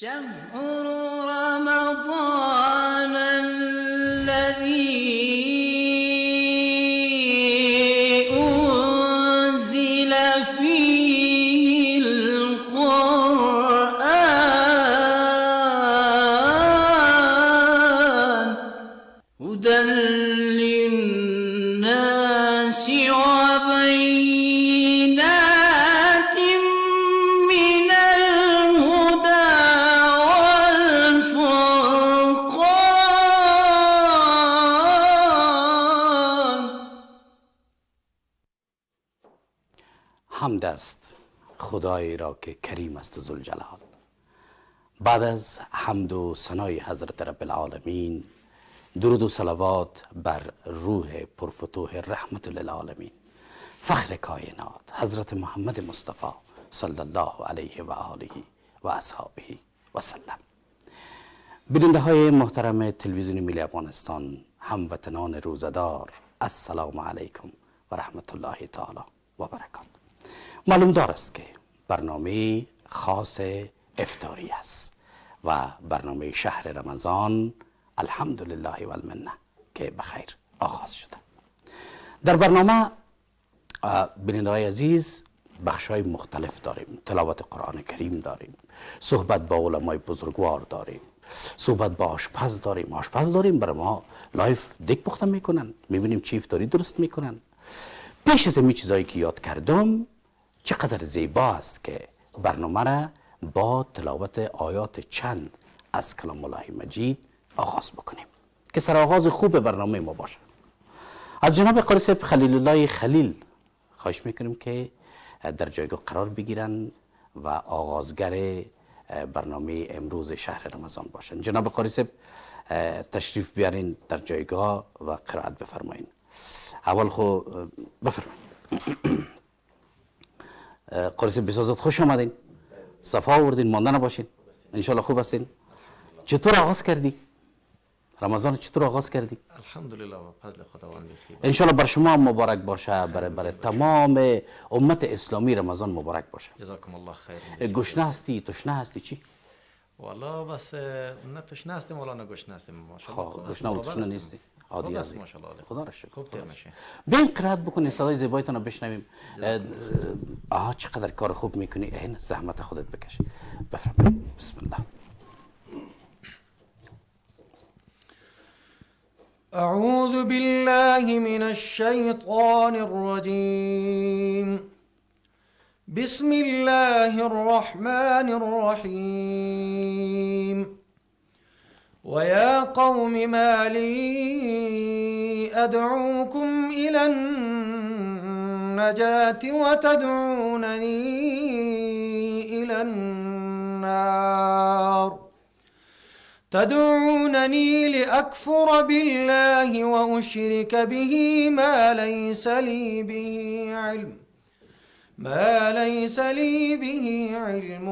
شهر رمضان الذي أنزل فيه القرآن هدى للناس وبينات من الهدى والفرقان. حمد است خدایی را که کریم است و ذوالجلال. بعد از حمد و ثنای حضرت رب العالمین، درود و صلوات بر روح پرفتوح رحمت للعالمین، فخر کائنات حضرت محمد مصطفی صلی الله علیه و آله و اصحابه و سلم. بیننده های محترم تلویزیون ملی افغانستان، هموطنان روزدار، السلام علیکم و رحمت الله تعالی و برکاته. معلوم دار است که برنامه خاص افطاری است و برنامه شهر رمضان الحمدلله و المنه که بخیر آغاز شده. در برنامه بیننده‌های عزیز بخش‌های مختلف داریم. تلاوت قرآن کریم داریم، صحبت با علمای بزرگوار داریم، صحبت با آشپز داریم. آشپز داریم برای ما لایف دیگ پخته میکنن، میبینیم چی افطاری درست میکنن. پیش از این چیزایی که یاد کردم، چقدر زیبا است که برنامه را با تلاوت آیات چند از کلام الله مجید آغاز بکنیم که سرآغاز خوب برنامه ما باشه. از جناب قاری صاحب خلیل الله خلیل خواهش میکنیم که در جایگاه قرار بگیرن و آغازگر برنامه امروز شهر رمضان باشن. جناب قاری صاحب تشریف بیارین در جایگاه و قرائت بفرمایین. اول خو بفرمایین. قاری صاحب بسازت خوش آمدین، صفا آوردین، مانده نباشین، انشالله خوب هستین. چطور آغاز کردی؟ رمضان چطور آغاز کردی؟ الحمدلله و فضل خداوند بخیر. انشالله بر شما مبارک باشه، برای تمام امت اسلامی رمضان مبارک باشه. جزاکم الله خیر. گشنه هستی، تشنه هستی چی؟ والا بس نه تشنه هستیم ولا نه گشنه هستیم ماشاءالله. گشنه و تشنه نیستی؟ عادی هستی هستی ماشاءالله. خدا را شکر. خوب تیر میشه. بیاین قرائت بکنی، صدای زیبایتون رو بشنویم. چقدر کار خوب میکنی، این زحمت خودت بکش. بفرمایید. بسم الله. أعوذ بالله من الشيطان الرجيم. بسم الله الرحمن الرحيم. ويا قوم ما لي أدعوكم إلى النجاة وتدعونني إلى النار. تدعونني لأكفر بالله وأشرك به ما ليس لي به علم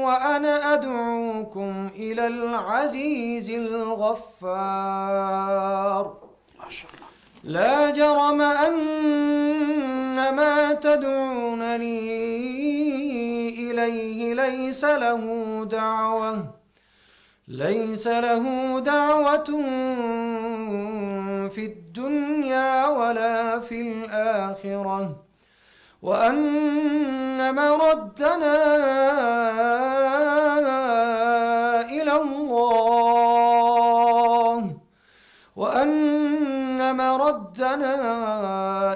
وأنا أدعوكم إلى العزيز الغفار. ما شاء الله. لا جرم أن ما تدعونني إليه ليس له دعوة في الدنيا ولا في الآخرة وأن مردنا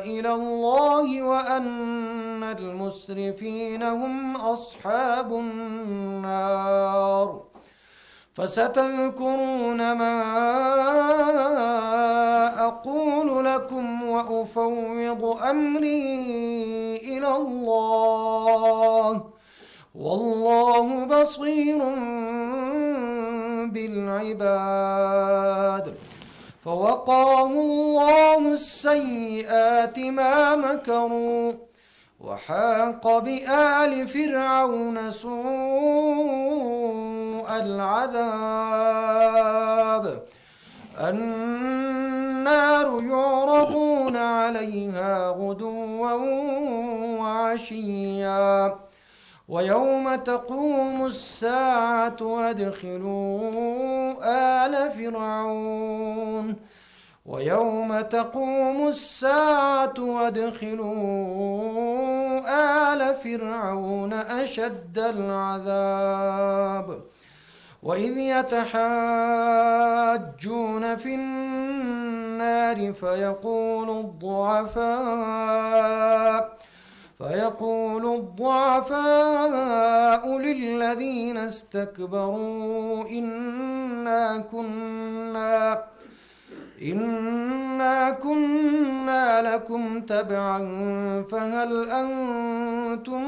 إلى الله وأن المسرفين هم أصحاب النار. فستذكرون ما أقول لكم وأفوض أمري إلى الله والله بصير بالعباد. فوقاه الله السيئات ما مكروا وحاق بآل فرعون سوء العذاب. النار يعرضون عليها غدوا وعشيا ويوم تقوم الساعة أدخلوا آل فرعون ويوم تقوم الساعة أدخلوا آل فرعون أشد العذاب وإذ يتحاجون في النار فيقول الضعفاء للذين استكبروا إنا كنا لكم تبعا فهل أنتم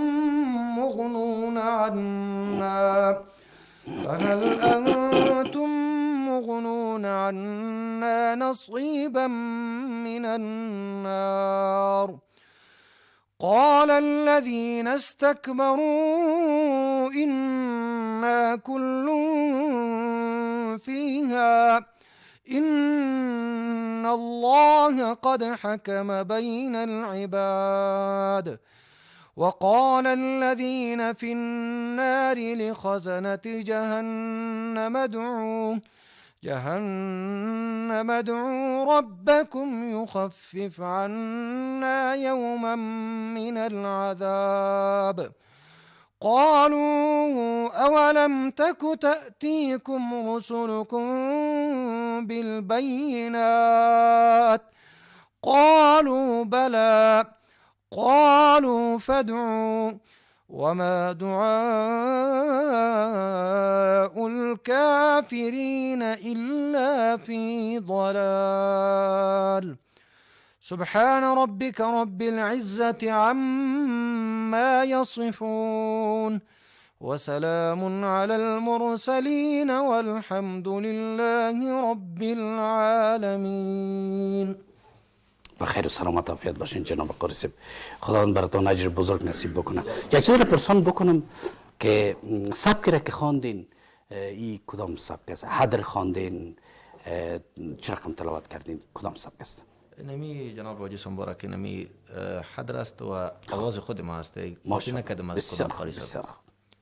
مغنون عنا نصيبا من النار قال الذين استكبروا إنا كل فيها إن الله قد حكم بين العباد وقال الذين في النار لخزنة جهنم ادعوا ربكم يخفف عنا يوما من العذاب قالوا أولم تك تأتيكم رسلكم بالبينات قالوا بلى قالوا فادعوا وما دعاء الكافرين إلا في ضلال سبحان ربك رب العزة عما يصفون وسلام على المرسلين والحمد لله رب العالمين. و خیر و سلامت عافیت باشین جناب قاری صاحب. خداوند براتون اجر بزرگ نصیب بکنه. یک چیز را پرسان بکنم که سبکی را که خواندین این کدام سبک است؟ حدر خواندین، چه رقم تلاوت کردین؟ کدام سبک است؟ نمی جناب واجد مبارک نمی حدر است و آواز خود ما است. ماشین نکردم از کدام قاری صاحب.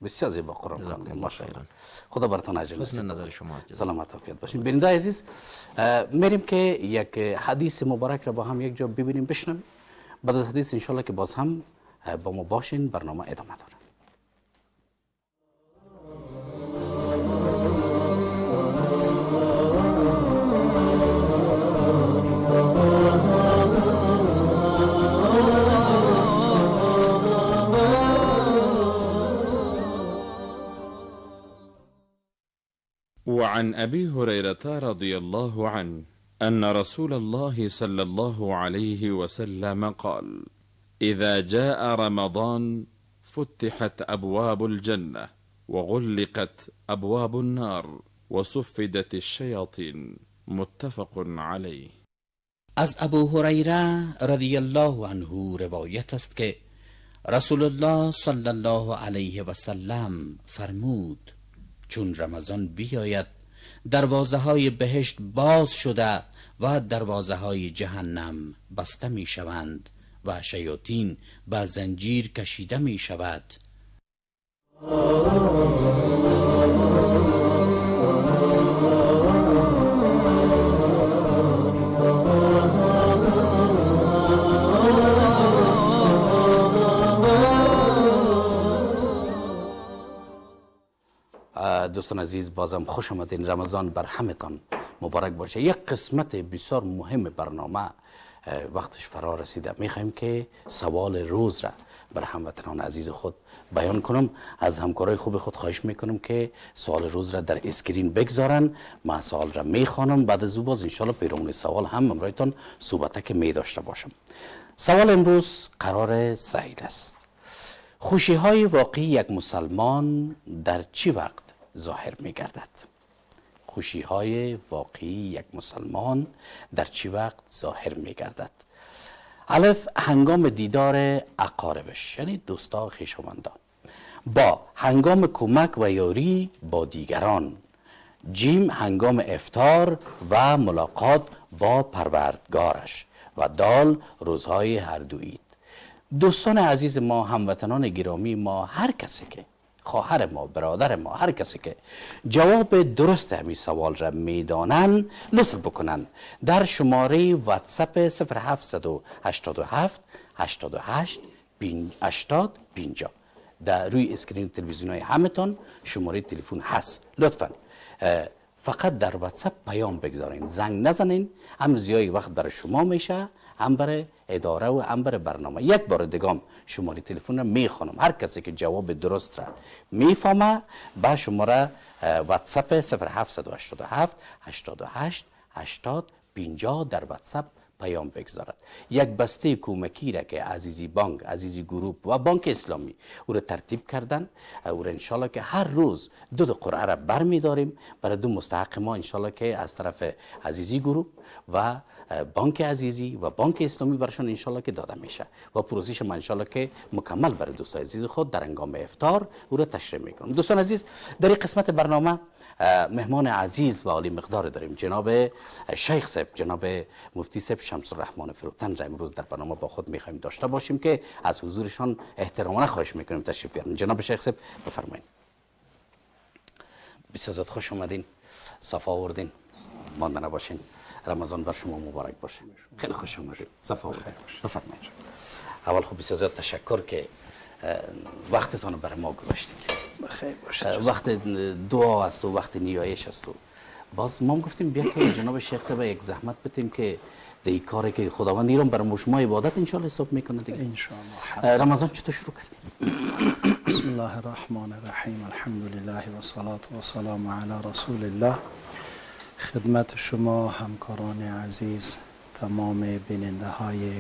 بسیار زیبا قرآن خواندین ماشاءالله. خدا براتون اجر نصیب حسن نظر شما. سلامت عافیت باشین. بیننده عزیز، میریم که یک حدیث مبارک را با هم یک جا ببینیم بشنویم. بعد از حدیث انشالله که باز هم با ما باشین، برنامه ادامه داره. وعن أبي هريرة رضي الله عنه أن رسول الله صلى الله عليه وسلم قال: إذا جاء رمضان فتحت أبواب الجنة وغلقت أبواب النار وصفدت الشياطين. متفق عليه. از ابو هریره رضی الله عنه روایت است که رسول الله صلی الله علیه و سلم فرمود: چون رمضان بیاید دروازه های بهشت باز شده و دروازه های جهنم بسته می شوند و شیاطین به زنجیر کشیده می شود. دوستان عزیز، بازم خوش آمدین. رمضان بر همتان مبارک باشه. یک قسمت بسیار مهم برنامه وقتش فرا رسیده. میخوایم که سوال روز را بر هموطنان عزیز خود بیان کنم. از همکارای خوب خود خواهش میکنم که سوال روز را در اسکرین بگذارن. من سوال را میخوانم، بعد از او باز انشالله پیرامون سوال هم امرایتان صحبته که می داشته باشم. سوال امروز قرار سعید است: خوشی های واقعی یک مسلمان در چی وقت ظاهر می گردد؟ خوشی های واقعی یک مسلمان در چی وقت ظاهر می گردد؟ الف: هنگام دیدار اقاربش، یعنی دوستا خویشاوندان. با: هنگام کمک و یاری با دیگران. جیم: هنگام افطار و ملاقات با پروردگارش. و دال: روزهای هر دو عید. دوستان عزیز ما، هموطنان گرامی ما، هر کسی که خواهر ما، برادر ما، هر کسی که جواب درست همین سوال را میدانند لطف بکنند در شماره واتساپ 0787 88 80 50 در روی اسکرین تلویزیون های همتان شماره تلفن هست. لطفا فقط در واتساپ پیام بگذارین، زنگ نزنین، هم زیادی وقت برای شما میشه، هم برای اداره و هم برای برنامه. یک بار دیگه شماره تلفن را میخوانم، هر کسی که جواب درست را میفهمه با شماره واتساپ 0787 88 80 50 در واتساپ پیام بگذارد. یک بسته کمکی را که عزیزی بانک، عزیزی گروپ و بانک اسلامی او را ترتیب کردن، او را انشالله که هر روز دو قرعه را برمی داریم برای دو مستحق ما انشالله که از طرف عزیزی گروپ و بانک عزیزی و بانک اسلامی برشان انشالله که داده میشه و پروسش ما انشالله که مکمل برای دوستان عزیز خود در هنگام افطار او را تشریح میکنم. دوستان عزیز، در این قسمت برنامه مهمان عزیز و عالی مقدار داریم. جناب شیخ صاحب، جناب مفتی صاحب شمس الرحمن فروتن را امروز در برنامه با خود میخوایم داشته باشیم که از حضورشان احترامانه خواهش میکنیم تشریف بیارین. جناب شیخ صاحب بفرمایید. بسیار زیاد خوش آمدین، صفا آوردین، مانده نباشین. رمضان بر شما مبارک باشه. خیلی خوش آمدید، صفا آوردین. بفرمایید. اول خب بسیار زیاد تشکر که وقتتون رو برای ما گذاشتید. بخیر باشید. وقت دعا است و وقت نیایش است و باز ما گفتیم بیا که جناب شیخ صاحب یک زحمت بدیم که این کاری که خداوند ایران برای شما عبادت ان شاء الله حساب میکنه دیگه. ان شاء الله. رمضان چطور شروع کردیم؟ بسم الله الرحمن الرحیم. الحمد لله و صلات و سلام علی رسول الله. خدمت شما همکاران عزیز، تمام بیننده های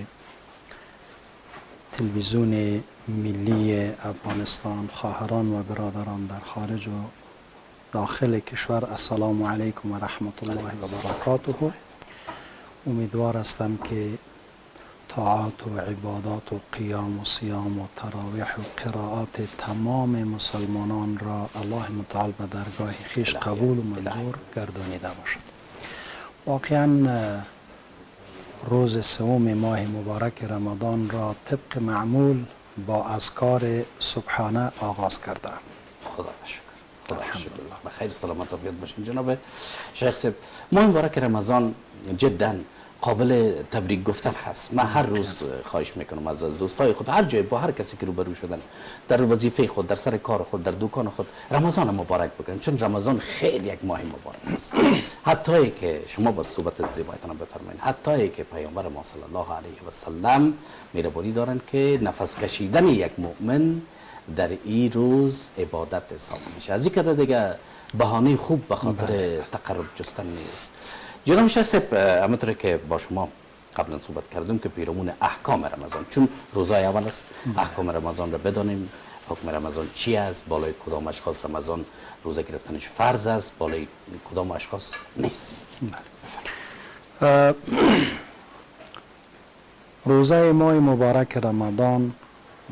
تلویزیون ملی افغانستان، خواهران و برادران در خارج و داخل کشور، السلام علیکم و رحمت الله و برکاته. امیدوار هستم که طاعات و عبادات و قیام و صیام و تراویح و قرائات تمام مسلمانان را الله متعال به درگاه خویش قبول و منظور گردانیده باشد. واقعا روز سوم ماه مبارک رمضان را طبق معمول با اذکار صبحانه آغاز کردم. خدا شکر. خدا شکر. بخیر سلامت و عافیت باشین. جناب شیخ صاحب، ماه مبارک رمضان جدا قابل تبریک گفتن هست. من هر روز خواهش میکنم از دوستای خود، هر جای با هر کسی که روبرو شدن در وظیفه خود، در سر کار خود، در دکان خود، رمضان مبارک بکنن، چون رمضان خیلی یک ماه مبارک است. حتی که شما با صحبت زیبایتان بفرمایید، حتی که پیامبر ما صلی الله علیه و سلم مهربانی دارند که نفس کشیدن یک مؤمن در این روز عبادت حساب میشه. از این کده دیگه بهانه خوب به خاطر تقرب جستن نیست. جناب شیخ صاحب، همونطور که با شما قبلا صحبت کردیم که پیرامون احکام رمضان، چون روزای اول است، احکام رمضان را بدانیم. حکم رمضان چی است؟ بالای کدام اشخاص رمضان روزه گرفتنش فرض است، بالای کدام اشخاص نیست؟ روزه ماه مبارک رمضان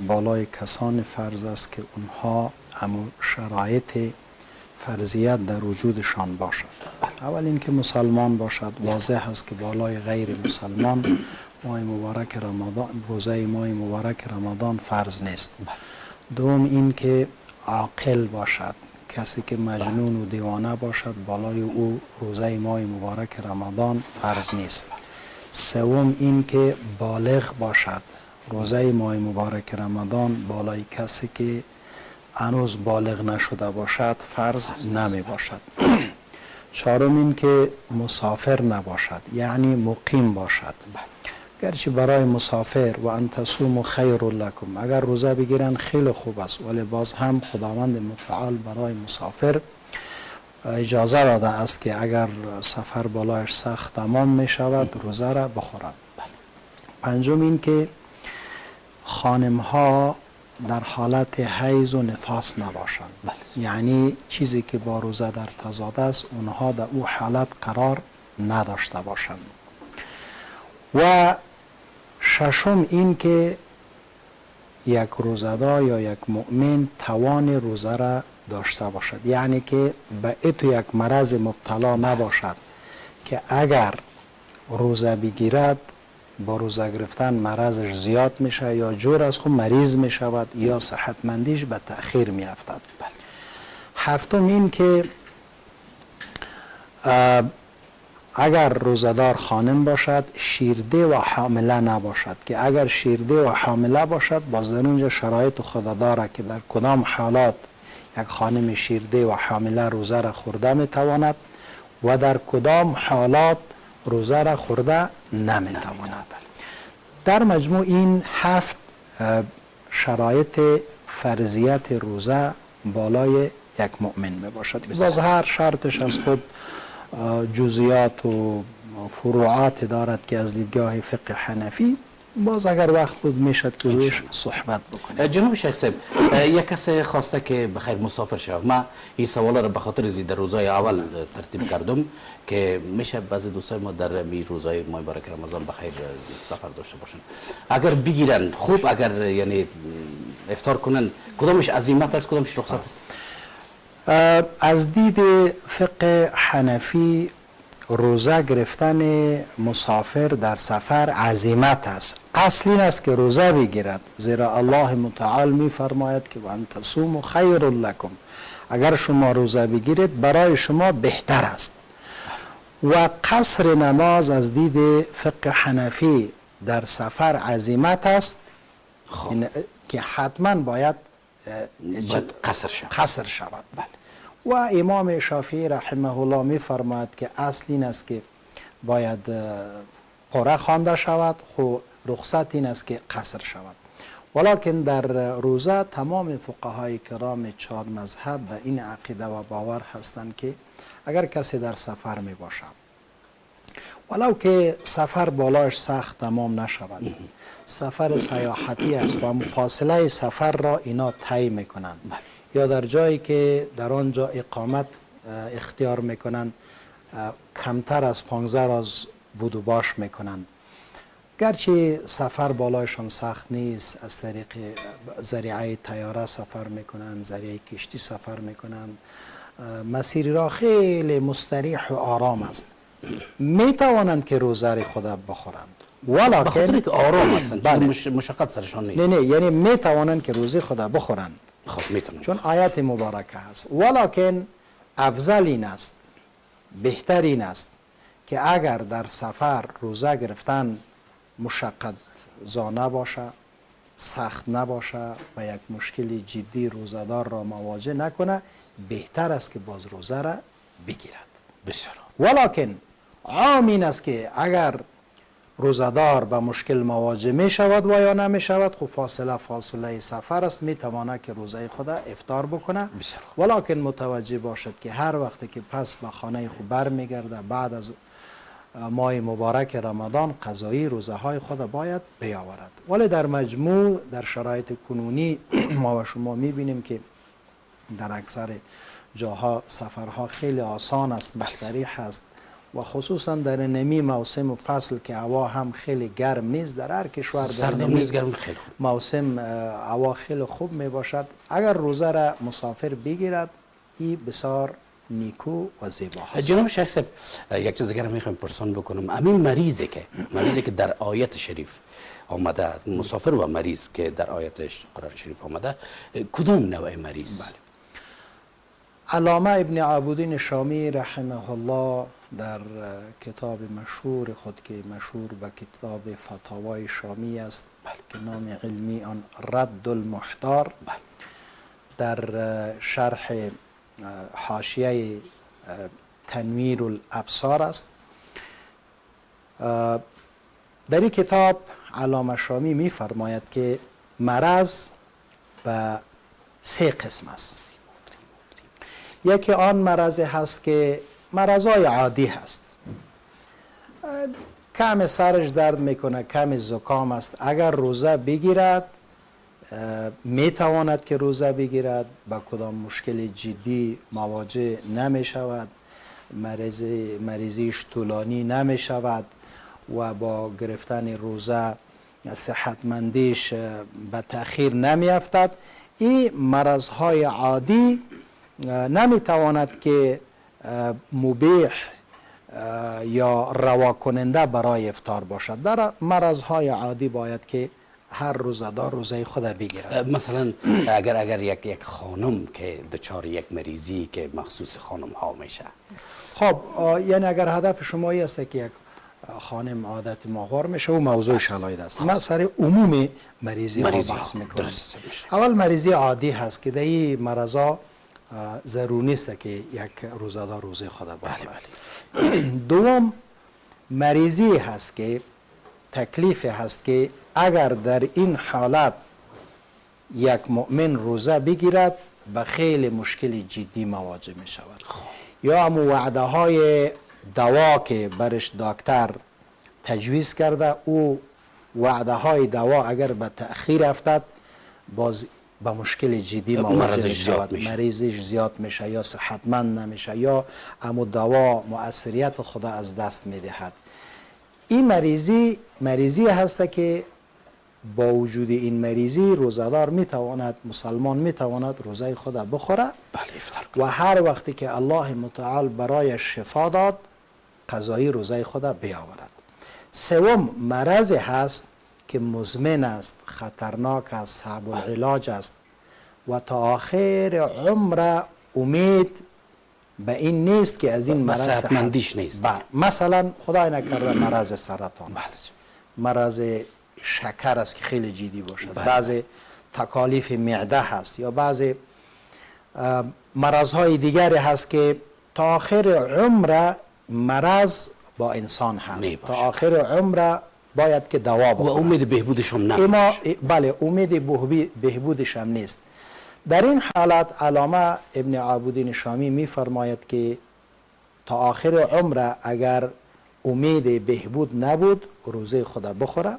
بالای کسان فرض است که اونها همون شرایط فرضیت در وجودشان باشد. اول اینکه مسلمان باشد. واضح است که بالای غیر مسلمان ماه مبارک رمضان، روزه ماه مبارک رمضان فرض نیست. دوم اینکه عاقل باشد. کسی که مجنون و دیوانه باشد بالای او روزه ماه مبارک رمضان فرض نیست. سوم اینکه بالغ باشد. روزه ماه مبارک رمضان بالای کسی که هنوز بالغ نشده باشد فرض نمی باشد. چهارم این که مسافر نباشد، یعنی مقیم باشد. گرچه برای مسافر و ان تصوموا خیر لکم، اگر روزه بگیرن خیلی خوب است، ولی باز هم خداوند متعال برای مسافر اجازه داده است که اگر سفر بالایش سخت تمام می شود روزه را بخورد. پنجم این که خانم ها در حالت حیض و نفاس نباشند. یعنی چیزی که با روزه در تضاد است اونها در او حالت قرار نداشته باشند. و ششم این که یک روزه‌دار یا یک مؤمن توان روزه را داشته باشد، یعنی که به اتو یک مرض مبتلا نباشد که اگر روزه بگیرد با روزه گرفتن مرضش زیاد میشه یا جور از خود مریض میشود یا صحتمندیش به تأخیر میافتد. هفتم این که اگر روزدار خانم باشد شیرده و حامله نباشد، که اگر شیرده و حامله باشد باز در اونجا شرایط خود داره که در کدام حالات یک خانم شیرده و حامله روزه را خورده میتواند و در کدام حالات روزه را خورده نمیتواند. در مجموع این 7 شرایط فرضیت روزه بالای یک مؤمن می باشد. باز هر شرطش از خود جزئیات و فروعات دارد که از دیدگاه فقه حنفی باز اگر وقت بود میشد که رویش صحبت بکنیم. جناب شیخ صاحب، یک کس خواسته که بخیر مسافر شود. من این سوالا رو به خاطر در روزای اول ترتیب کردم که میشه بعضی دوستای ما در می روزای ماه مبارک رمضان بخیر سفر داشته باشن. اگر بگیرن خوب، اگر یعنی افطار کنن، کدامش عزیمت است کدامش رخصت است؟ از دید فقه حنفی روزه گرفتن مسافر در سفر عزیمت است. اصل این است که روزه بگیرد، زیرا الله متعال می فرماید که وان تصوموا خیر لکم، اگر شما روزه بگیرید برای شما بهتر است. و قصر نماز از دید فقه حنفی در سفر عزیمت است که حتما باید قصر شود. و امام شافعی رحمه الله می فرماید که اصل این است که باید قرعه خوانده شود، خو رخصت این است که قصر شود. ولکن در روزه تمام فقهای کرام 4 مذهب به این عقیده و باور هستند که اگر کسی در سفر می باشد ولو که سفر بالایش سخت تمام نشود، سفر سیاحتی است و فاصله سفر را اینا طی میکنند یا در جایی که در آنجا اقامت اختیار میکنند کمتر از 15 روز بود و باش میکنند، گرچه سفر بالایشان سخت نیست، از طریق ذریعه طیاره سفر میکنند، ذریعه کشتی سفر میکنند، مسیری را خیلی مستریح و آرام است، میتوانند که روزه خود بخورند ولکن بخاطر که آرام هستند، مشقت سرشان نیست. نه یعنی میتوانند که روزه خود بخورند. خب میتونن، چون آیت مبارکه هست. ولکن افضل این است، بهتر این است که اگر در سفر روزه گرفتن مشقت زا نباشه، سخت نباشه و یک مشکل جدی روزدار را مواجه نکنه، بهتر است که باز روزه را بگیرد. بسیار. ولکن عام این است که اگر روزدار به مشکل مواجه می شود و یا نمی شود، خب فاصله سفر است، می تواند که روزه خود افطار بکنه. ولکن متوجه باشد که هر وقت که پس به خانه خود برمیگرده بعد از ماه مبارک رمضان قضایی روزه های خود باید بیاورد. ولی در مجموع در شرایط کنونی ما و شما می بینیم که در اکثر جاها سفرها خیلی آسان است، مستریح است و خصوصا در نمی موسم و فصل که هوا هم خیلی گرم نیست، در هر کشور در نمی موسم هوا خیلی خوب می باشد. اگر روزه را مسافر بگیرد این بسیار نیکو و زیبا هست. جناب شیخ صاحب، یک چیز دیگر میخوام پرسان بکنم. همین مریضی که در آیت شریف آمده، مسافر و مریض که در آیت قرآن شریف آمده، کدام نوع مریض؟ بله. علامه ابن عابدین شامی رحمه الله در کتاب مشهور خود که مشهور به کتاب فتاوای شامی است که نام علمی آن رد المحتار، در شرح حاشیه تنویر الابصار است. در این کتاب علامه شامی می فرماید که مرض به 3 قسم است. یکی آن مرض هست که مرضای عادی هست، کم سرش درد میکنه، کم زکام است، اگر روزه بگیرد میتواند که روزه بگیرد، با کدام مشکل جدی مواجه نمی شود، مریضیش طولانی نمی شود و با گرفتن روزه صحتمندیش به تأخیر نمی افتد. این مرضهای عادی نمی تواند که مبیح یا روا کننده برای افطار باشد. در مرضهای عادی باید که هر روزدار روزه خود بگیرد. مثلا اگر یک خانم که دچار یک مریضی که مخصوص خانم ها میشه، خب یعنی اگر هدف شما ای است که یک خانم عادت ماهوار میشه و موضوع شلاید است، ما سر عموم مریضی ها بحث میکنیم. اول مریضی عادی هست که در این مرضا ضرور نیست که یک روزدار روزه خود بخورد. دوم مریضی هست که تکلیف هست که اگر در این حالت یک مؤمن روزه بگیرد به خیلی مشکل جدی مواجه می شود. یا هم وعده های دوا که برش دکتر تجویز کرده، او وعده های دوا اگر به تأخیر افتد باز به مشکل جدی مواجه می شود. مریضش زیاد میشه یا صحتمند نمیشه یا امو دوا مؤثریت خود از دست می دهد. این مریضی هست که با وجود این مریضی روزدار میتواند، مسلمان میتواند روزه خود بخوره و هر وقتی که الله متعال برای شفا داد قضایی روزه خود بیاورد. سوم مرض هست که مزمن است، خطرناک است، صعب العلاج است و تا آخر عمر امید به این نیست که از این مرض صحتمندیش نیست. مثلا خدای نکرده مرض سرطان است، مرض شکر است که خیلی جدی باشد، بعضی تکالیف معده هست یا بعضی مرضهای دیگری هست که تا آخر عمر مرض با انسان هست، تا آخر عمر باید که دوا بخورد و امید بهبودش هم نمیشه. بله امید بهبودش هم نیست. در این حالت علامه ابن عابدین شامی میفرماید که تا آخر عمر اگر امید بهبود نبود روزه خود بخوره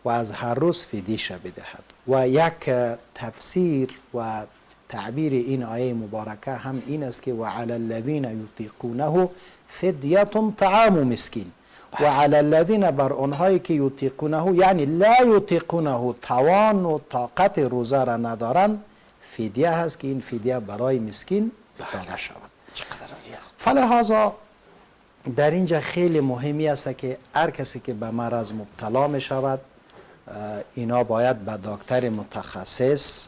و از هر روز فدیه بدهد. و یک تفسیر و تعبیر این آیه مبارکه هم این است که وعلى الذین یطیقونه فدیه طعام مسکین و علی الذین بر آنهایی که یطیقونه یعنی لا یطیقونه توان و طاقت روزه را ندارند فدیه هست که این فدیه برای مسکین داده شود. فلهذا در اینجا خیلی مهمی است که هر کسی که به مرض مبتلا می شود اینا باید به دکتر متخصص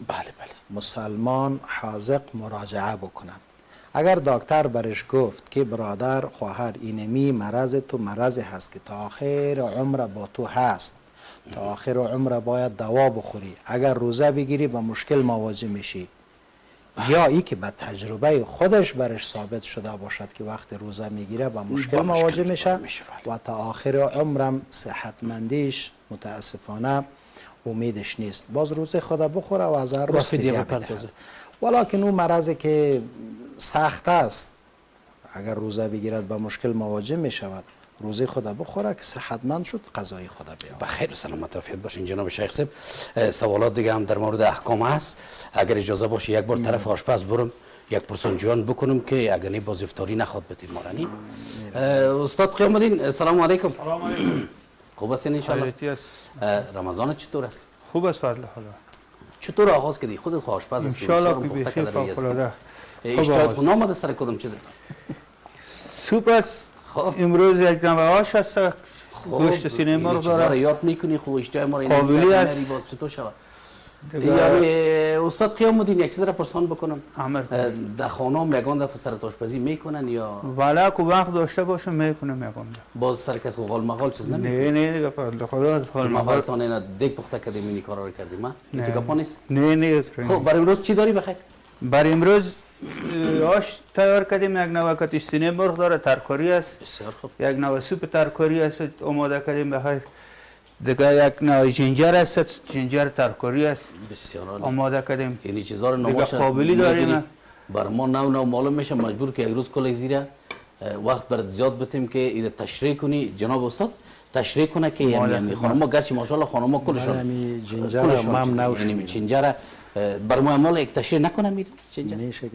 مسلمان حاذق مراجعه بکنند. اگر دکتر برش گفت که برادر خواهر اینمی مرض تو مرض هست که تا آخر عمر با تو هست، تا آخر عمر باید دوا بخوری، اگر روزه بگیری به مشکل مواجه میشی، یا ای که به تجربه خودش برش ثابت شده باشد که وقت روزه میگیره به مشکل مواجه میشه و تا آخر عمرم صحتمندیش متاسفانه امیدش نیست، باز روزه خود بخوره و از هر روز فدیه بده. ولکن اون مرضی که سخت است اگر روزه بگیرد به مشکل مواجه می شود روزه خود بخوره که صحتمند شد قضای خود بیاورد. بخیر و سلامت عافیت باشین جناب شیخ صاحب. سوالات دیگه هم در مورد احکام هست، اگر اجازه باشه یک بار طرف آشپز برم یک پرسنجویان بکنم که اگر نه باز افطاری نخواد بتیم مارانی. استاد قیام الدین سلام علیکم. سلام علیکم. خوب هستین ان شاء الله؟ رمضان چطور است؟ خوب است فضل خدا. چطور آغاز کردی؟ خودت آشپز هستی؟ ان شاء الله که بخیر فوق العاده. اشتهات خون آمده سر کدوم چیز؟ سوپ است. امروز یک دم آش است. گوشت سینه مرغ داره. یاد میکنی خوب اشتهای ما قابلی است. باز چطور شود؟ یعنی استاد قیام الدین یک چیز را پرسان بکنم. در خانه یگان دفعه سر آشپزی میکنن یا والا کو وقت داشته باشه میکنم یگان. باز سر کس غال مغال چیز نمیکنه؟ نه دیگه فضل خدا غال مغال تان اینا دیگ پخته کردیم این کارا رو کردیم ما. این تو گپا نیست؟ نه خب برای امروز چی داری بخیر؟ برای امروز آش تیار کردیم، یک نوع سینه مرغ داره، ترکاری است. بسیار خوب. یک نوع سوپ ترکاری است آماده کردیم بخیر. دیگه یک نوع جنجر است، جنجر ترکاری است. بسیار عالی. آماده کردیم. یعنی چیزا رو نمایش قابلی داریم. بر ما نو معلوم میشه، مجبور که یک روز کل زیره وقت برات زیاد بتیم که اینو تشریح کنی جناب استاد، تشریح کنه که یعنی خانم‌ها گرچه ماشاءالله خانم‌ها کلشون جنجر مام نوشیم چنجره بر ما مال یک تشریح نکنه میره چنجر میشه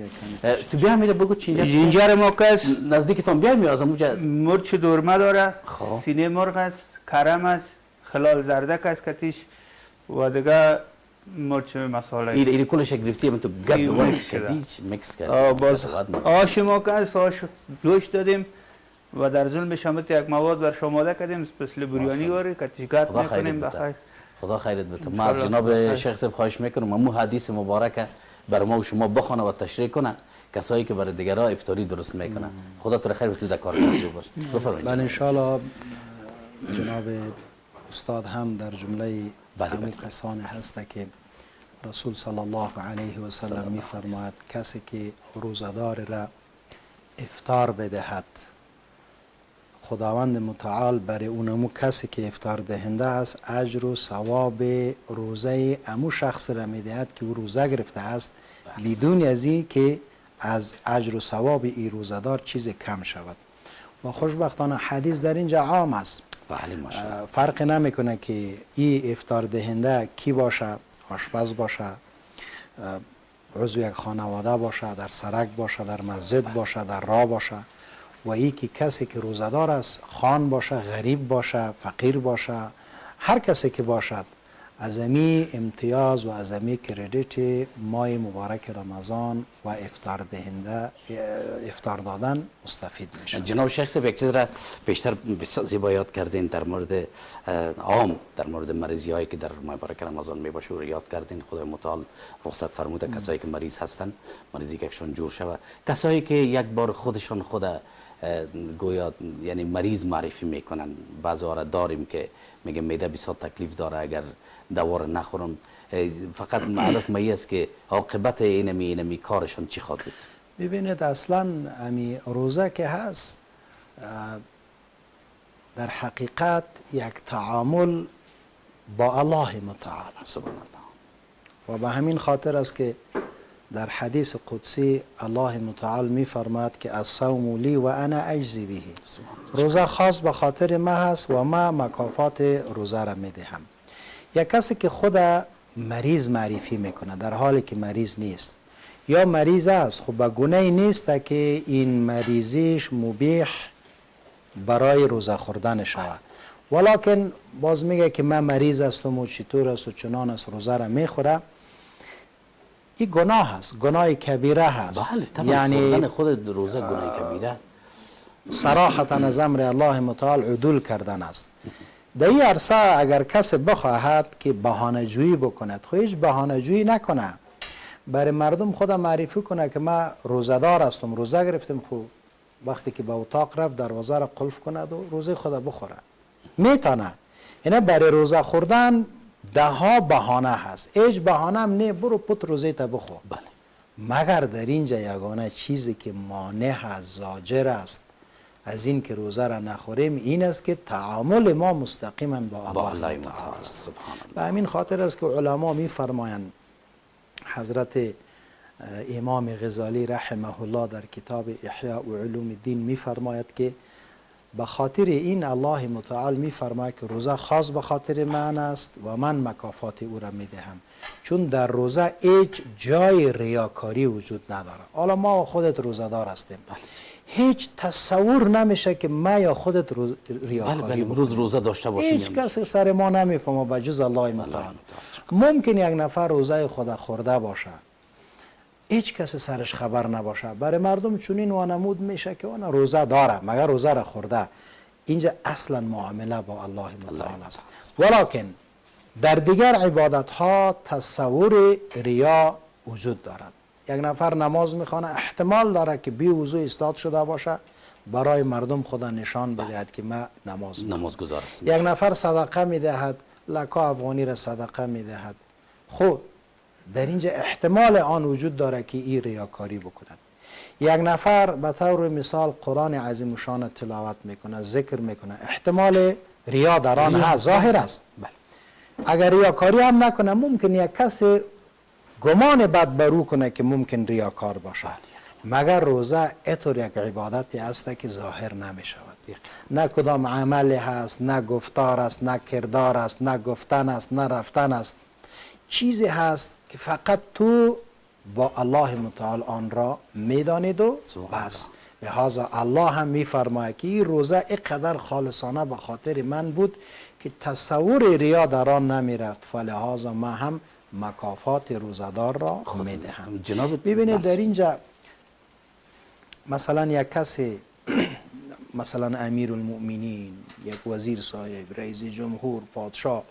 تو بیا میره بگو چنجر جنجر ما کس نزدیکتون بیا می از اونجا مرچ دورمه داره، سینه مرغ است، کرم است، خلال زردک است کتیش و دیگه مرچ مساله. این کلش گرفتی من تو گپ وقت شدیش میکس کرد. باز آش ما کس آش جوش دادیم، و در ظلم شامت یک مواد بر شماده کردیم مثل بریانی واری که تشکیلات خدا خیرت میکنیم بده. بخیر. خدا خیرت بده. ما از انشالله جناب بخیر. شیخ صاحب خواهش میکنم امو حدیث مبارکه بر ما و شما بخونه و تشریح کنه، کسایی که برای دیگرها افطاری درست میکنه. خدا تو خیر بتونه در کار مصروف باش. بفرمایید. بله انشالله جناب استاد هم در جمله بله، همون بله. کسانی هست که رسول صلی الله علیه و سلم می فرماید کسی که روزدار را افطار بدهد خداوند متعال برای اونمو کسی که افطار دهنده است اجر و ثواب روزه امو شخص را میدهد که او روزه گرفته است بدون از این که از اجر و ثواب این روزدار چیز کم شود. و خوشبختانه حدیث در اینجا عام است، بله ماشاءالله. فرق نمیکنه که این افطار دهنده کی باشه، آشپز باشه، عضو یک خانواده باشه، در سرک باشه، در مسجد باشه، در راه باشه، و ای که کسی که روزدار است خان باشه، غریب باشه، فقیر باشه، هر کسی که باشد از امی امتیاز و از امی کردیت ماه مبارک رمضان و افطار دهنده افطار دادن مستفید میشه. جناب شیخ صاحب یک چیز را بیشتر بسیار زیبا یاد کردین در مورد عام، در مورد مریضی هایی که در ماه مبارک رمضان می باشه و یاد کردین. خدای متعال رخصت فرموده کسایی که مریض هستن، مریضی که اشون جور شود، کسایی که یک بار خودشان خود گویا یعنی مریض معرفی میکنن. بعضی را داریم که میگه معده بسیار تکلیف داره، اگر دوا رو نخورم فقط معلوم می است که عاقبت اینمی کارشان چی خواهد بود. ببینید اصلا امی روزه که هست در حقیقت یک تعامل با الله متعال است سبحان الله. و به همین خاطر است که در حدیث قدسی الله متعال می فرماید که الصوم لی و انا اجزی به. روزه خاص به خاطر ما هست و ما مکافات روزه را می دهم. یک کسی که خود مریض معرفی میکنه در حالی که مریض نیست، یا مریض است خب به گونه نیست که این مریضیش مبیح برای روزه خوردن شود، ولکن باز میگه که من مریض هستم و چطور است و چنان است روزه را میخوره، این گناه است، گناه کبیره هست. بله طبعا یعنی خوردن خود روزه گناه کبیره صراحتا از امر الله متعال عدول کردن است. در این عرصه اگر کسی بخواهد که بهانه جویی بکند، خب هیچ بهانه جویی نکنه، برای مردم خودم معرفی کنه که ما روزدار هستم، روزه گرفتم، خب وقتی که به اتاق رفت دروازه را قلف کند و روزه خود بخوره میتونه. اینا برای روزه خوردن ده ها بهانه هست، هیچ بهانه هم نه، برو پت روزه تا بخور. بله. مگر در اینجا یگانه چیزی که مانع است، زاجر است از این که روزه را نخوریم این است که تعامل ما مستقیما با الله تعالی است. سبحان الله. به همین خاطر است که علما می فرمایند، حضرت امام غزالی رحمه الله در کتاب احیاء علوم الدین می فرماید که به خاطر این الله متعال می فرماید که روزه خاص به خاطر من است و من مکافات او را می دهم، چون در روزه هیچ جای ریاکاری وجود نداره. حالا ما خودت روزدار هستیم، هیچ تصور نمیشه که ما یا خودت ریاکاری بله روزه داشته باشیم، هیچ کسی سر ما نمیفهمه به جز الله متعال. ممکن یک نفر روزه خود خورده باشه، هیچ کسی سرش خبر نباشه، برای مردم چنین وانمود میشه که اون روزه داره مگر روزه را خورده. اینجا اصلا معامله با الله متعال است. ولکن در دیگر عبادت ها تصور ریا وجود دارد. یک نفر نماز میخوانه، احتمال داره که بی وضو استاد شده باشه برای مردم خدا نشان بدهد که ما نمازگزار هستم. یک نفر صدقه میدهد، لکا افغانی را صدقه میدهد، خب در اینجا احتمال آن وجود داره که این ریاکاری بکند. یک نفر به طور مثال قرآن عظیم و شان تلاوت میکنه، ذکر میکنه، احتمال ریا در آن هست، ظاهر است. اگر ریاکاری هم نکنه ممکن یک کسی گمان بد برو کنه که ممکن ریاکار باشه، مگر روزه اطور یک عبادتی است که ظاهر نمی شود. نه کدام عمل هست، نه گفتار است، نه کردار است، نه گفتن است، نه رفتن است، چیزی هست که فقط تو با الله متعال آن را میدانید و بس. لہذا الله هم میفرماید که این روزه اینقدر خالصانه به خاطر من بود که تصور ریا در آن نمیرفت، فلهذا ما هم مکافات روزدار را میدهم. ببینید در اینجا مثلا یک کسی مثلا امیر المؤمنین، یک وزیر صاحب، رئیس جمهور، پادشاه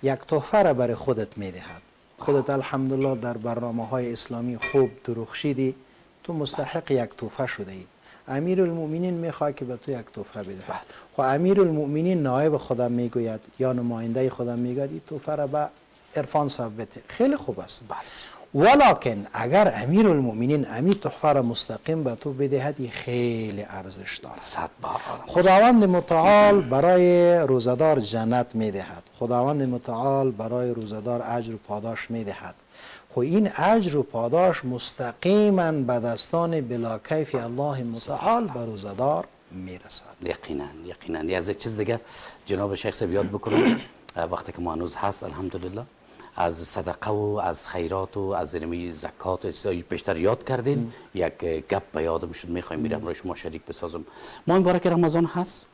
یک تحفه را برای خودت میدهد، خودت الحمدلله در برنامه های اسلامی خوب درخشیدی، تو مستحق یک تحفه شده ای. امیر المؤمنین میخواد که به تو یک تحفه بدهد. خب امیر المؤمنین نایب خودم میگوید یا نماینده خودم میگوید این تحفه را به عرفان صاحب بده، خیلی خوب است. ولکن اگر امیر المؤمنین امی تحفه را مستقیم به تو بدهد خیلی ارزش دارد. خداوند متعال برای روزدار جنت میدهد، خداوند متعال برای روزدار اجر و پاداش میدهد. خو این اجر و پاداش مستقیما به دستان بلاکیف الله متعال به روزدار میرسد. یقینا. از یک چیز دیگه جناب شیخ صاحب یاد بکنم وقتی که ما هنوز هست الحمدلله از صدقه و از خیرات و از زکات و بیشتر یاد کردین. یک گپ به یادم شد میخوایم میرم روی شما شریک بسازم. ما این باره رمضان هست،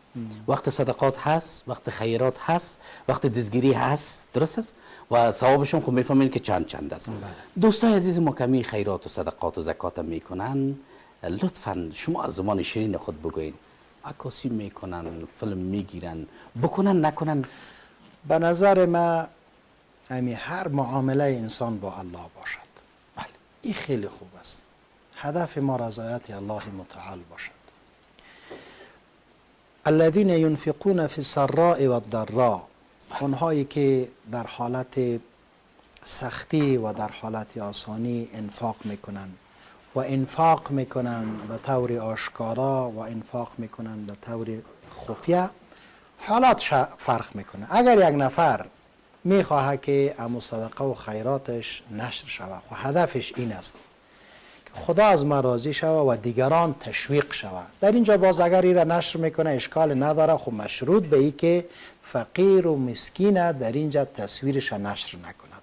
وقت صدقات هست، وقت خیرات هست، وقت دزگیری هست، درست است؟ و ثوابش هم خب میفهمین که چند است. دوستای عزیز ما کمی خیرات و صدقات و زکات میکنن، لطفا شما از زمان شیرین خود بگوین. عکاسی میکنن، فیلم میگیرن، بکنن نکنن. به نظر من هر معامله انسان با الله باشد. بله. این خیلی خوب است. هدف ما رضایت الله متعال باشد. الذين ينفقون في السراء والضراء، اونهایی که در حالت سختی و در حالت آسانی انفاق میکنن و انفاق میکنن به طور آشکارا و انفاق میکنن به طور خفیه، حالات فرق میکنه. اگر یک نفر میخواهد که امو صدقه و خیراتش نشر شود و هدفش این است که خدا از ما راضی شود و دیگران تشویق شود، در اینجا باز اگر این را نشر میکنه اشکال نداره، خب مشروط به ای که فقیر و مسکین در اینجا تصویرش نشر نکند،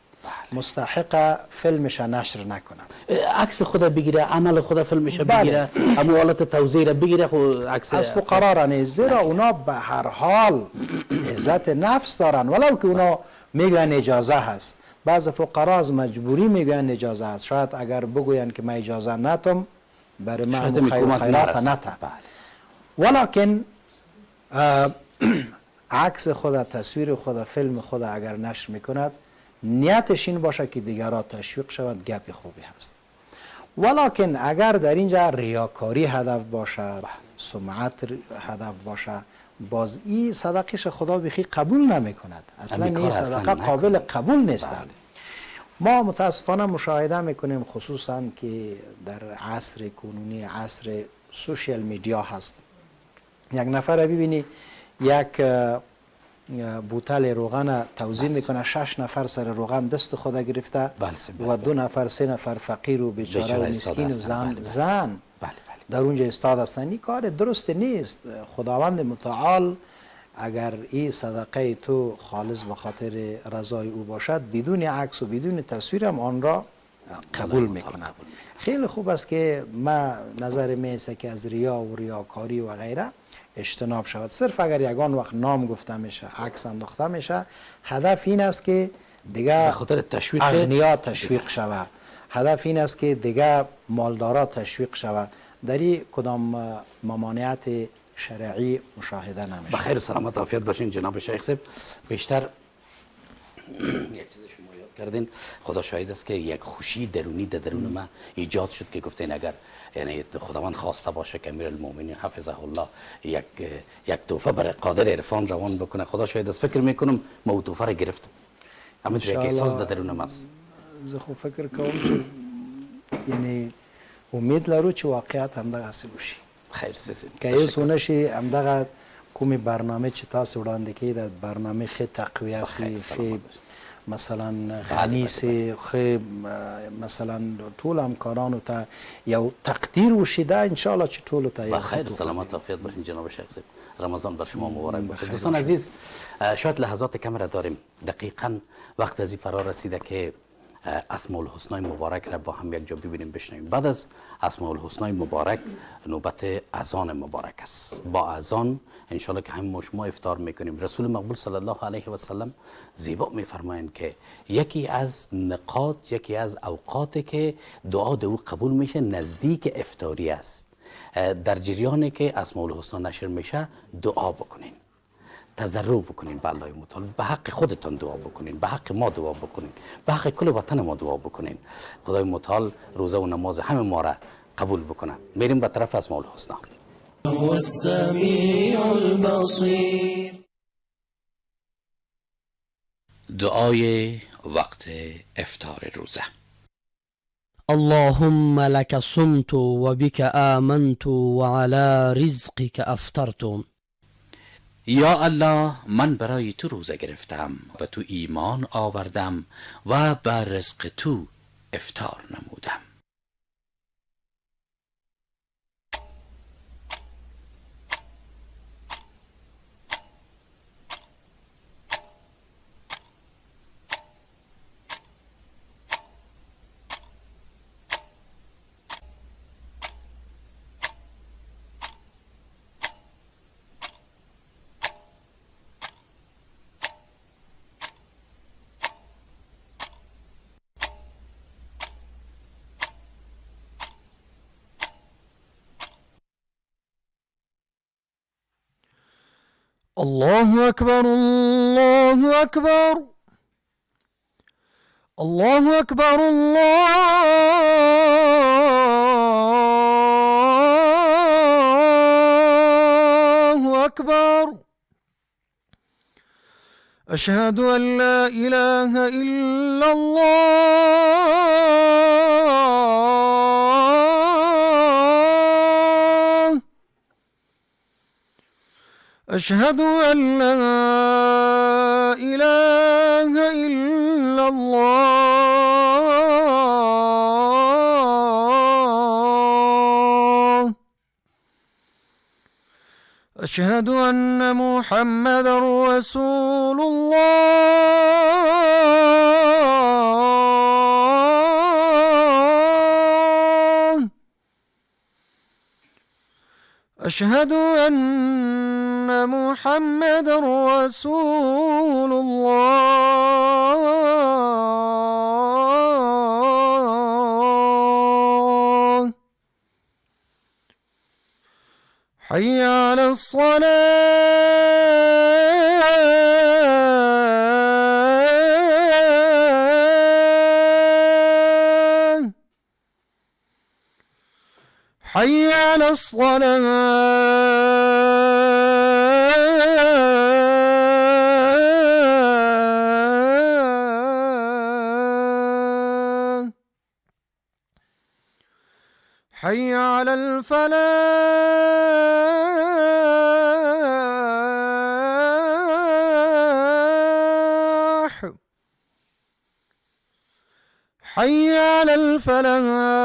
مستحق فیلمش نشر نکند، عکس خدا بگیره، عمل خدا فیلمش بگیره، اموالات توزیع بگیره، خب عکس از فقرا را نیز، زیرا اونا به هر حال عزت نفس دارن، ولو که اونا میگن اجازه هست. بعض فقرا از مجبوری میگن اجازه هست، شاید اگر بگوین که من اجازه نتم برای من خیرات نته، ولکن عکس خدا، تصویر خدا، فیلم خدا اگر نشر میکند نیتش این باشه که دیگران تشویق شود، گپ خوبی هست. ولکن اگر در اینجا ریاکاری هدف باشد، سمعت هدف باشد، باز این صدقش خدا بخی قبول نمی کند. اصلا این صدقه قابل قبول نیست. ما متاسفانه مشاهده میکنیم، خصوصا که در عصر کنونی، عصر سوشیال میدیا هست، یک نفر ببینی یک بوتل روغن توزیع میکنه، 6 نفر سر روغن دست خدا گرفته و 2 نفر 3 نفر فقیر و بیچاره و مسکین و زن در اونجا استاد هستند. این کار درست نیست. خداوند متعال اگر این صدقه تو خالص به خاطر رضای او باشد، بدون عکس و بدون تصویر هم آن را قبول میکند. خیلی خوب است که ما نظر میسه که از ریا و ریاکاری و غیره اجتناب شود. صرف اگر یگان وقت نام گفته میشه، عکس انداخته میشه، هدف این است که دیگه اغنیا تشویق شود، هدف این است که دیگه مالدارا تشویق شود. در این کدام ممانعت شرعی مشاهده نمیشه. بخیر و سلامت عافیت باشین جناب شیخ صاحب. بیشتر یک چیز شما یاد کردین، خدا شاهد است که یک خوشی درونی در درون من ایجاد شد که گفتین اگر یعنی خداوند خواسته باشه که امیرالمومنین حفظه الله یک تحفه برای قادر عرفان روان بکنه، خدا شاهد است فکر میکنم ما تحفه را گرفتم. همینطور یک احساس در درونم است. خوب فکر کنم یعنی امید لرو چې واقعیت همدغه هسې وشي. خیر سیسی که هیڅ ونه شي همدغه کومې برنامه چې تاسو وړاندې کوي د برنامه ښه تقویه سي، ښه مثلا غني سي، ښه مثلا ټول همکارانو ته یو تقدیر وشي، دا انشاءالله چې ټولو ته یو خیر سلامت عافیت باشین جناب شیخ صاحب. رمضان بر شما مبارک باشه. دوستان عزیز، شاید لحظات کم را داریم، دقیقاً وقت از این فرا رسیده که اسماء الحسنای مبارک را با هم یک جا ببینیم بشنویم. بعد از اسماء الحسنای مبارک نوبت اذان مبارک است. با اذان انشالله که همه شما افطار میکنیم. رسول مقبول صلی الله علیه و سلم زیبا میفرمایند که یکی از نقاط، یکی از اوقاتی که دعا او قبول میشه نزدیک افطاری است. در جریانی که اسماء الحسنا نشر میشه دعا بکنین، تضرع بکنین به الله متعال، به حق خودتان دعا بکنین، به حق ما دعا بکنین، به حق کل وطن ما دعا بکنین. خدای متعال روزه و نماز همه ما را قبول بکنه. میریم به طرف اسماء الحسنا. هو السمیع البصیر. دعای وقت افطار روزه. اللهم لك صمت وبك آمنت وعلى رزقك أفطرت. یا الله، من برای تو روزه گرفتم و تو ایمان آوردم و بر رزق تو افطار نمودم. الله أكبر الله أكبر الله أكبر الله أكبر. أشهد أن لا إله إلا الله. أشهد أن لا إله إلا الله. أشهد أن محمدا رسول الله. أشهد أن محمدا رسول الله. حي على الصلاة. حي على الصلاة. حي على الفلاح. حي على الفلاح.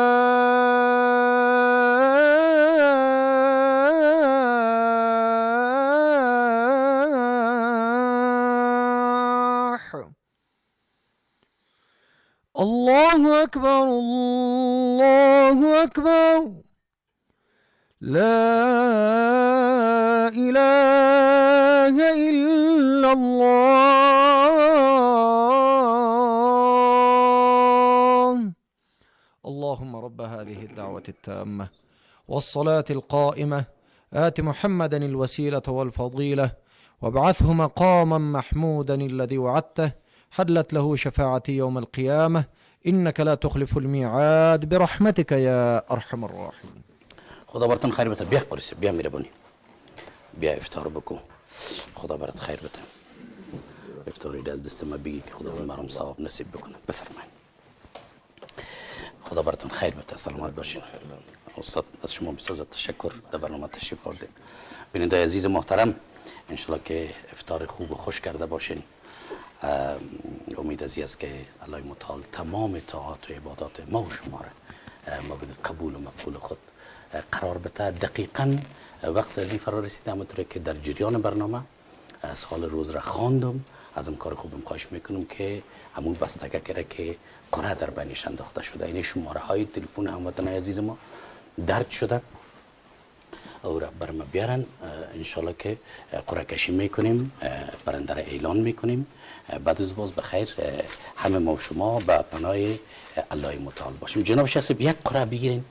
الله أكبر الله أكبر. لا إله إلا الله. اللهم رب هذه الدعوة التامة والصلاة القائمة آت محمدا الوسيلة والفضيلة وابعثه مقاما محمودا الذي وعدته حلت له شفاعتي يوم القيامة إنك لا تخلف الميعاد برحمتك يا أرحم الراحمين. خدا براتون خیر بده. بیا قرص، بیا میربونی، بیا افطار بکن. خدا برات خیر بده. افطاری از دست ما بگی که خدا برام ثواب نصیب بکنه. بفرمایید. خدا براتون خیر بده. سلامت باشین. استاد از شما بسیار تشکر در برنامه تشریف آوردید. بیننده عزیز محترم، ان شاءالله که افطار خوب و خوش کرده باشین. امید از این است که الله متعال تمام طاعات و عبادات ما و شما را مورد قبول و مقبول خود قرار بده. دقیقاً وقت از این فرا رسیده، همونطور که در جریان برنامه سوال روز را خواندم. از این کار خوبم خواهش میکنم که همون بستگی که قرعه در بینش انداخته شده، این شماره های تلفن هموطنان عزیز ما درج شده او را بر ما بیارن. انشالله که قرعه کشی میکنیم، برنده را اعلان میکنیم. بعد از باز بخیر همه ما و شما به پناه الله متعال باشیم. جناب شخص یک قرعه بگیرین.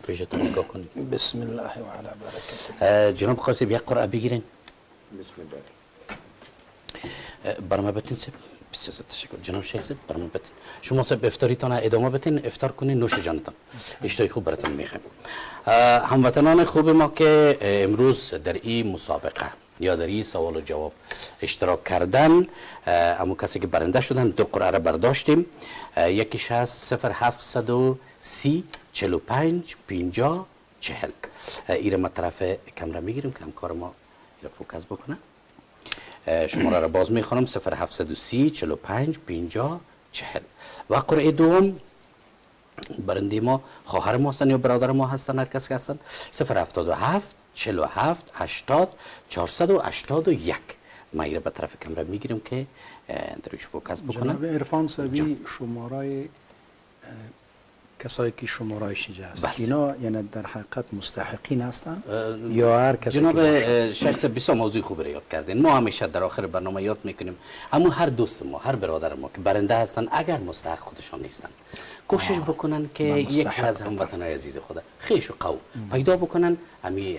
پیشتون نگاه کنید. بسم الله و علی برکت. جناب قاسم یک قرعه بگیرین. بسم الله. برنامه بتین سب. بسیار تشکر. جناب شیخ سب برنامه بتین. شما سب افطاریتان ادامه بتین، افطار کنین، نوش جانتان. اشتهای خوب براتون میخوایم. هموطنان خوب ما که امروز در این مسابقه یا در این سوال و جواب اشتراک کردن، اما کسی که برنده شدن دو قرعه را برداشتیم. یکیش هست 0730 45 50 40. ایره ما طرف کامرا میگیریم که همکار ما ایره فوکس بکنه. شماره را باز میخوانم 0730 45 50 40. و قرعه دوم برنده ما خواهر ما هستن یا برادر ما هستن، هر کس که هستن 077 47 80 481. ما ایره به طرف کامرا میگیریم که دروش فوکس بکنن. جناب عرفان صاحبی شماره کسایی که شماره شیجه هست اینا یعنی در حقیقت مستحقین هستن یا هر کسی جناب که شخص بسیار موضوع خوب را یاد کردین. ما همیشه در آخر برنامه یاد میکنیم اما هر دوست ما، هر برادر ما که برنده هستن اگر مستحق خودشان نیستن کوشش بکنن که یک از هموطنان عزیز خود خیش و قوم پیدا بکنن، امی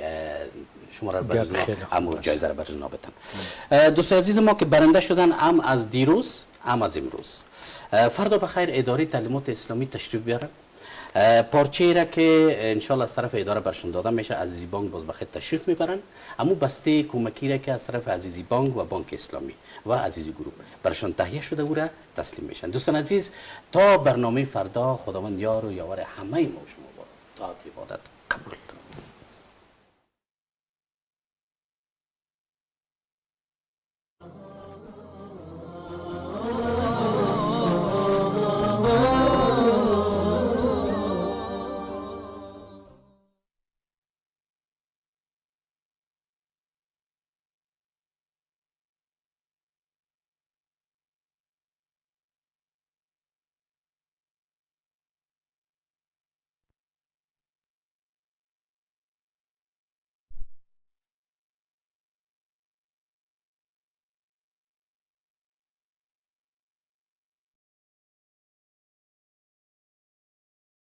شما را بر اما جایزه را بر جنا بدن. دوست عزیز ما که برنده شدن هم از دیروز هم از امروز، فردا بخیر اداره تعلیمات اسلامی تشریف بیارن. پارچه را که انشالله از طرف اداره برشون داده میشه، عزیزی بانک باز بخیر تشریف میبرن. اما بسته کمکی را که از طرف عزیزی بانک و بانک اسلامی و عزیزی گروه برشون تهیه شده او را تسلیم میشن. دوستان عزیز تا برنامه فردا خداوند یار و یاور همه ما شما با طاعت عبادت